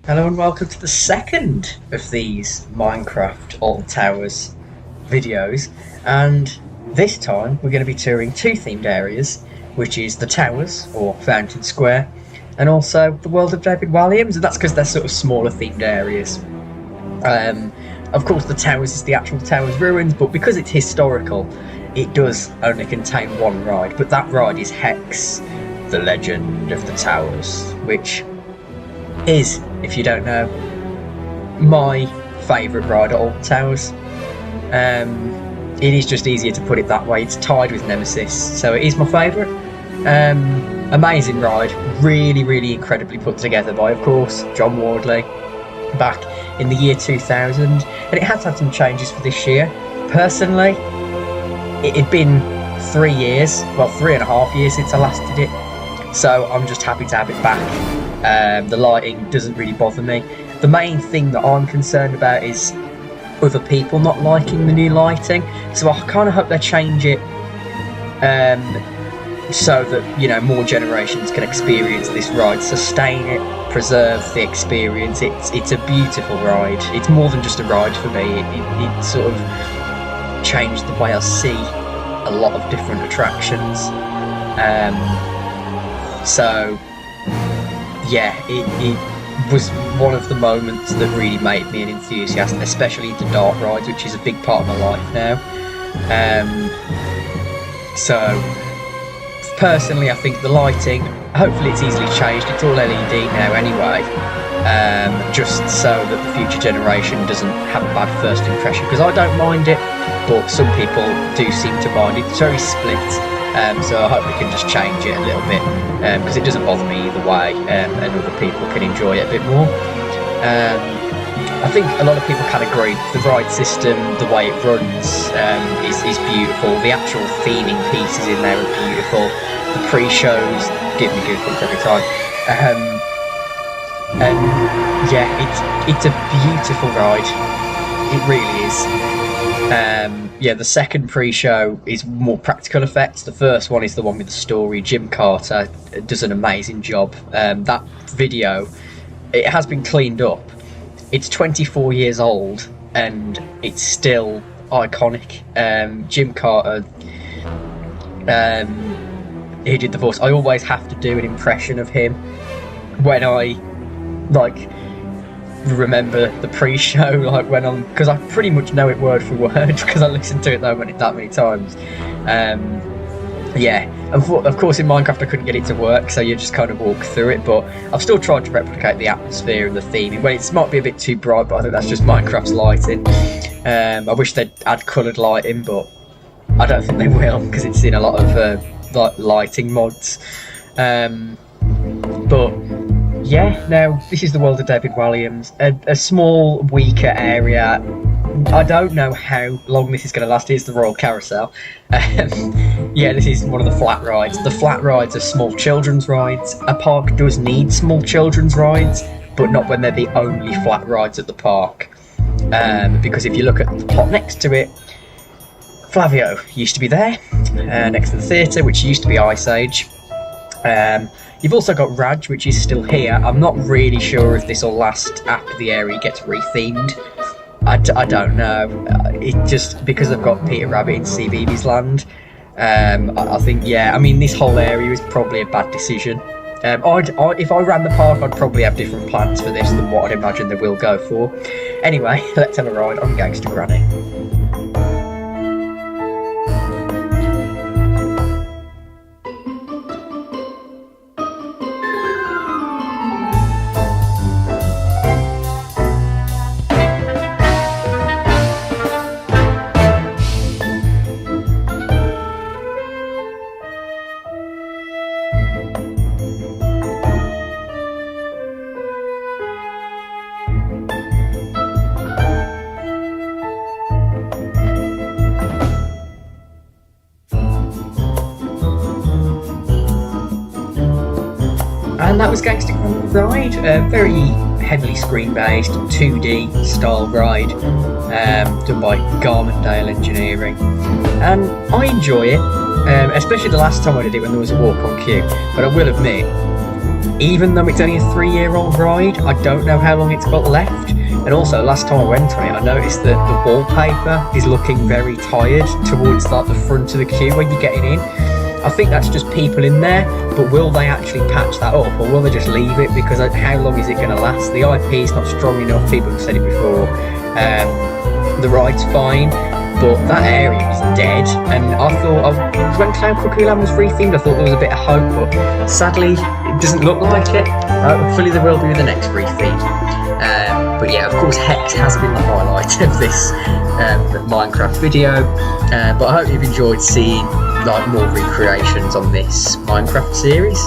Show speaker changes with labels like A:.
A: Hello and welcome to the second of these Minecraft Alton Towers videos, and this time we're going to be touring two themed areas, which is the Towers, or Fountain Square, and also the world of David Walliams, and that's because they're sort of smaller themed areas. Of course the Towers is the actual Towers ruins, but because it's historical, it does only contain one ride, but that ride is Hex, the Legend of the Towers, which is, if you don't know, my favourite ride at Alton Towers. It is just easier to put it that way. It's tied with Nemesis, so it is my favourite. Amazing ride, really incredibly put together by, of course, John Wardley back in the year 2000, and it has had some changes for this year. Personally, it had been 3 years, well 3.5 years since I last did it, so I'm just happy to have it back. The lighting doesn't really bother me. The main thing that I'm concerned about is other people not liking the new lighting, so I kind of hope they change it so that, you know, more generations can experience this ride, sustain it, preserve the experience. It's a beautiful ride. It's more than just a ride for me. It sort of changed the way I see a lot of different attractions. So yeah, it was one of the moments that really made me an enthusiast, especially into dark rides, which is a big part of my life now. So personally, I think the lighting, hopefully it's easily changed. It's all LED now anyway, just so that the future generation doesn't have a bad first impression, because I don't mind it, but some people do seem to mind it. It's very split. So I hope we can just change it a little bit, because it doesn't bother me either way, and other people can enjoy it a bit more. I think a lot of people can agree the ride system, the way it runs, is beautiful. The actual theming pieces in there are beautiful. The pre-shows give me goosebumps every time. And yeah, it's a beautiful ride. It really is. Yeah, the second pre-show is more practical effects. The first one is the one with the story. Jim Carter does an amazing job. That video, it has been cleaned up. It's 24 years old and it's still iconic. Jim Carter, he did the voice. I always have to do an impression of him when I remember the pre-show, like when I'm, because I pretty much know it word for word because I listened to it that many times. Yeah, of course in Minecraft I couldn't get it to work, so you just kind of walk through it, but I've still tried to replicate the atmosphere and the theming. Well, it might be a bit too bright, but I think that's just Minecraft's lighting. I wish they'd add coloured lighting, but I don't think they will, because it's in a lot of lighting mods. But yeah, now this is the world of David Walliams, a small, weaker area. I don't know how long this is going to last. Here's the Royal Carousel. Yeah, this is one of the flat rides. The flat rides are small children's rides. A park does need small children's rides, but not when they're the only flat rides at the park. Because if you look at the plot next to it, Flavio used to be there, next to the theatre, which used to be Ice Age. You've also got Raj, which is still here. I'm not really sure if this will last after the area gets rethemed. I don't know. It just, because I've got Peter Rabbit in CBeebies Land, I think, yeah, I mean, this whole area is probably a bad decision. If I ran the park, I'd probably have different plans for this than what I'd imagine they will go for. Anyway, let's have a ride on Gangsta Granny. And that was Gangsta Ride, a very heavily screen-based 2D style ride, done by Garmondale Engineering, and I enjoy it, especially the last time I did it when there was a walk-on queue. But I will admit, even though it's only a 3-year-old ride, I don't know how long it's got left. And also, last time I went on it, I noticed that the wallpaper is looking very tired towards like the front of the queue when you're getting in. I think that's just people in there, but will they actually patch that up, or will they just leave it? Because how long is it going to last? The IP is not strong enough, people have said it before. The ride's fine, but that area is dead, and I thought, when Cloud Cuckoo Land was rethemed, I thought there was a bit of hope, but sadly, it doesn't look like it. Hopefully there will be with the next retheme. But yeah, of course, Hex has been the highlight of this Minecraft video, but I hope you've enjoyed seeing like more recreations on this Minecraft series.